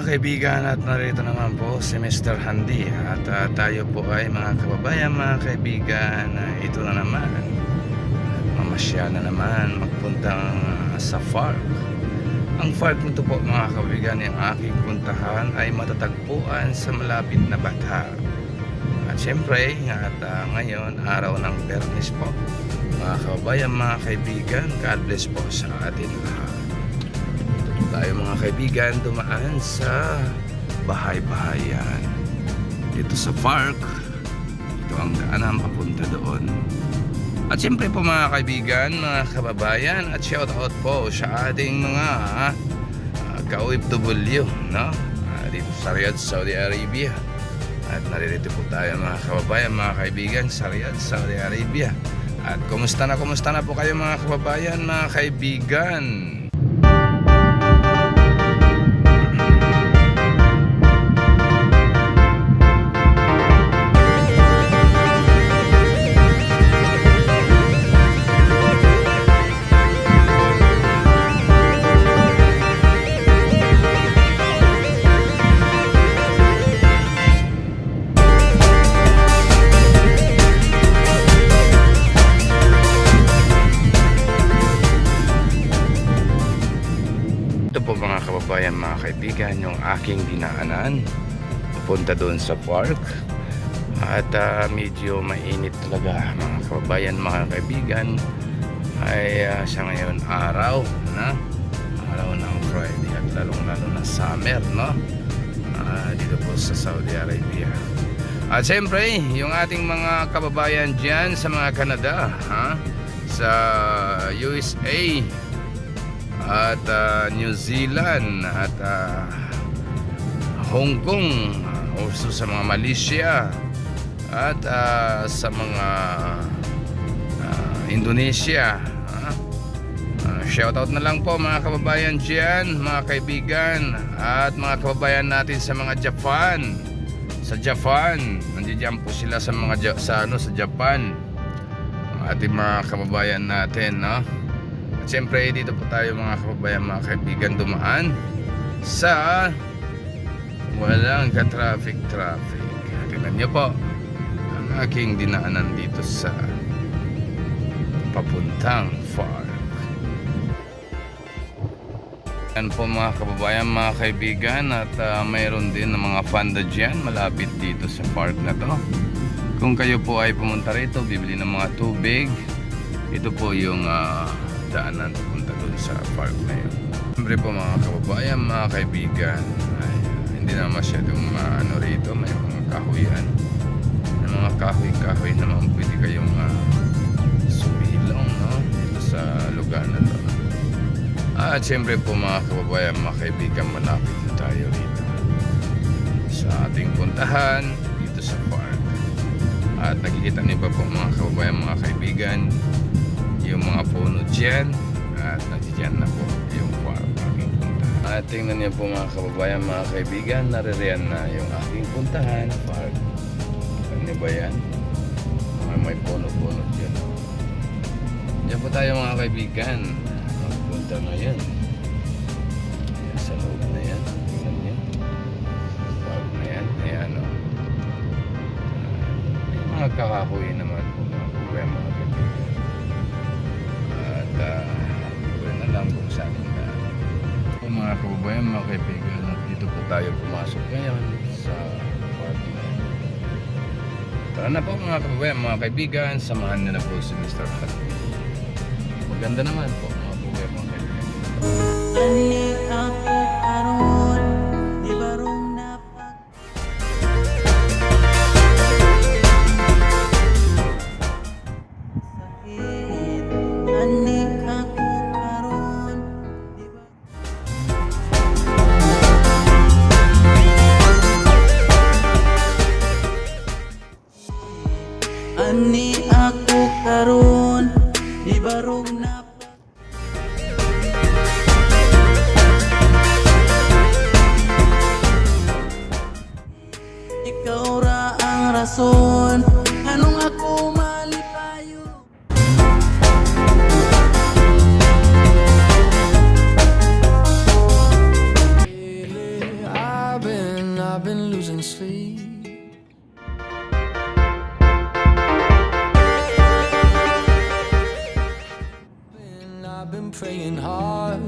kaibigan, at narito naman po si Mr. Handy at tayo po ay mga kababayan, mga kaibigan, ito na naman, mamasya na naman magpuntang sa FARC. Ang FARC nito po mga kaibigan, yung aking puntahan ay matatagpuan sa malapit na Batha. At syempre ngayon araw ng Biyernes po mga kababayan, mga kaibigan, God bless po sa atin lahat. Tayo mga kaibigan dumaan sa bahay-bahayan dito sa FARC. Ito ang daanan papunta doon. At siyempre po mga kaibigan, mga kababayan, at shout out po sa ating mga ka-OFW, no? Dito sa Riyadh, Saudi Arabia. At naririto po tayo mga kababayan, mga kaibigan, sa Riyadh, Saudi Arabia. At kumusta na po kayo mga kababayan, mga kaibigan? Ito po mga kababayan, mga kaibigan, yung aking dinaanan papunta doon sa FARC. At medyo mainit talaga mga kababayan, mga kaibigan. Ay sa ngayon araw ng Friday at lalong lalo na summer, no? Dito po sa Saudi Arabia. At siyempre yung ating mga kababayan dyan sa mga Canada, sa USA at New Zealand at Hong Kong, also sa mga Malaysia at sa mga Indonesia. Shoutout na lang po mga kababayan dyan, mga kaibigan, at mga kababayan natin sa mga Japan. Sa Japan, nandiyan po sila sa mga sa Japan. Ating mga kababayan natin, no? Siyempre dito po tayo mga kababayan, mga kaibigan, dumaan sa walang ka-traffic. Tingnan nyo po ang aking dinaanan dito sa papuntang FARC. Yan po mga kababayan, mga kaibigan, at mayroon din ng mga fanda dyan malapit dito sa FARC na to. Kung kayo po ay pumunta rito, bibili ng mga tubig, ito po yung daanan papunta doon sa FARC na yun. Siyempre po mga kababayan, mga kaibigan, ay, hindi na masyadong rito, may mga kahoyan, may mga kahoy naman pwede kayong sumilong, no? Dito sa lugar na to. At siyempre po mga kababayan, mga kaibigan, malapit na tayo dito sa ating puntahan dito sa FARC. At nakikita niyo pa po mga kababayan, mga kaibigan, yung mga puno dyan, at nandiyan na po yung FARC aking puntahan. At tingnan niyo po mga kababayan, mga kaibigan, naririyan na yung aking puntahan, FARC. Ano ba yan? May puno-puno dyan. Diyan po tayo mga kaibigan, magpunta ngayon. Ayan, sa loob na yan, tingnan niyo. FARC na yan, ayan o. May mga kakahoy naman po mga kababayan, mga kaibigan. Wala na lang kung saan mga kababayan, mga kaibigan, at dito po tayo pumasok ngayon sa FARC na yan. Tara na po mga kababayan, mga kaibigan, samahan nyo na po si Mr. Handy. Maganda naman po mga kababayan, mga kaibigan. Ani ako karon, di barong napag sakit. Ani ako karon, di ba ani ako karon, di barong napag ikaw ra ang rason, anong ako malipayo. heart.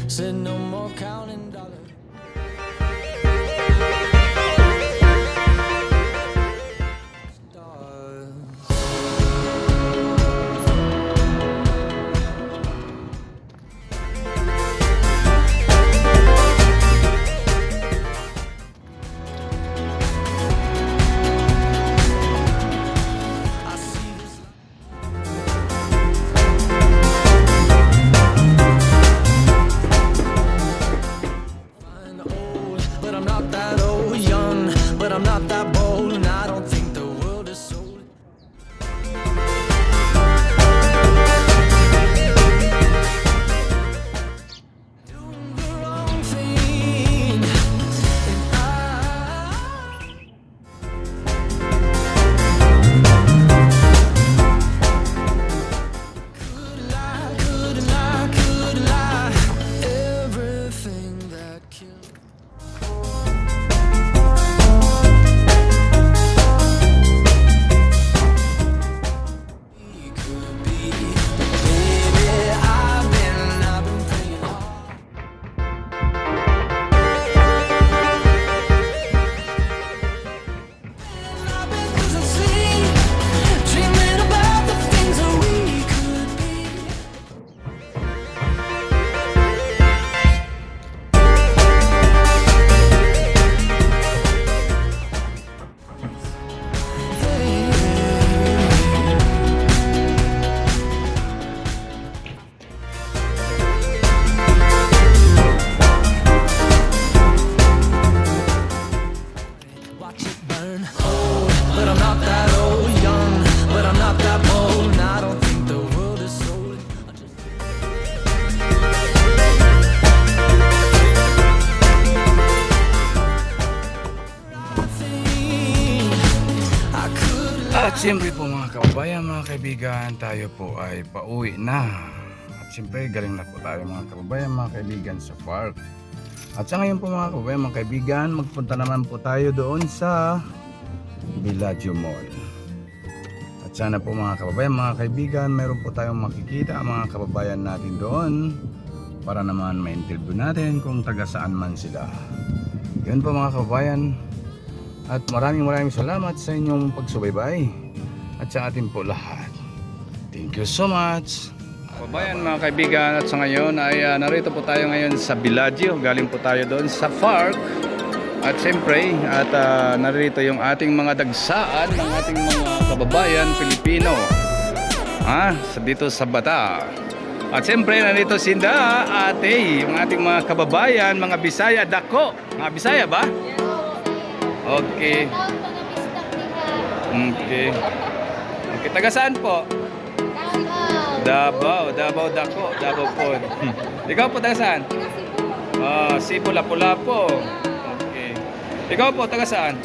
Said no more counting dollars. But I'm not that old, young, but I'm not that bold, and I don't think the world is sold. Doing the wrong thing, and could lie, everything that kills. Watch it burn. Old, but I'm not that old. Young, but I'm not that bold. And I don't think the world is sold. I could At siyempre po mga kababayan, mga kaibigan, tayo po ay pauwi na. At siyempre galing na po tayo mga kababayan, mga kaibigan sa park. At sa ngayon po mga kababayan, mga kaibigan, magpunta naman po tayo doon sa Bellagio Mall. At sana po mga kababayan, mga kaibigan, meron po tayong makikita mga kababayan natin doon para naman ma-interview natin kung taga saan man sila. Yun po mga kababayan. At maraming salamat sa inyong pagsubaybay at sa atin po lahat. Thank you so much. Kababayan, mga kaibigan, at sa ngayon ay narito po tayo ngayon sa Bellagio. Galing po tayo doon sa park. At siyempre, narito yung ating mga dagsaan ng ating mga kababayan Pilipino. Dito sa Bata. At siyempre, narito sinda ate, yung ating mga kababayan, mga Bisaya, dako. Mga Bisaya ba? Okay. Okay. Okay, taga saan po? Davao dako, Davao po. Ikaw po taga saan? Cebu, Lapu-Lapu. Okay. Ikaw po taga saan?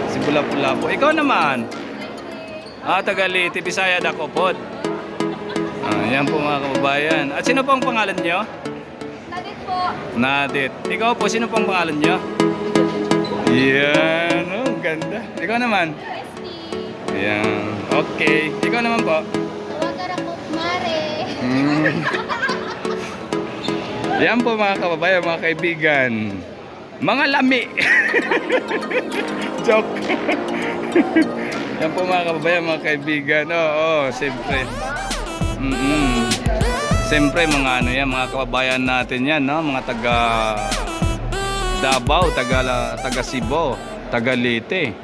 Cebu, Lapu-Lapu. Ikaw naman? Taga Leyte, Bisaya dako po. Yan po mga kababayan. At sino po ang pangalan nyo? Nadit po. Nadit. Ikaw po, sino po ang pangalan nyo? Yan, ganda. Ikaw naman? Yan. Okay. Ikaw naman po? Tawagan ako, Mare. Yan po mga kababayan, mga kaibigan. Mga lami. Joke. Yan po mga kababayan, mga kaibigan. Oo, siyempre. Siyempre mga mga kababayan natin yan, no? Mga taga Davao, taga Cebu, taga Leyte.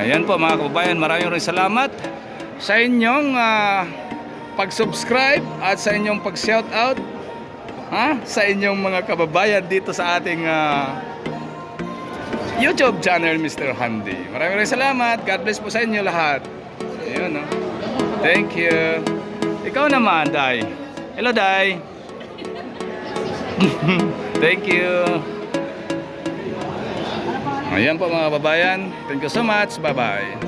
Yan po mga kababayan, maraming salamat sa inyong pag-subscribe at sa inyong pag-shoutout sa inyong mga kababayan dito sa ating YouTube channel, Mr. Handy. Maraming salamat. God bless po sa inyo lahat. Ayun, no? Thank you. Ikaw naman, Day. Hello, Day. Thank you. Ayan po mga kababayan. Thank you so much. Bye-bye.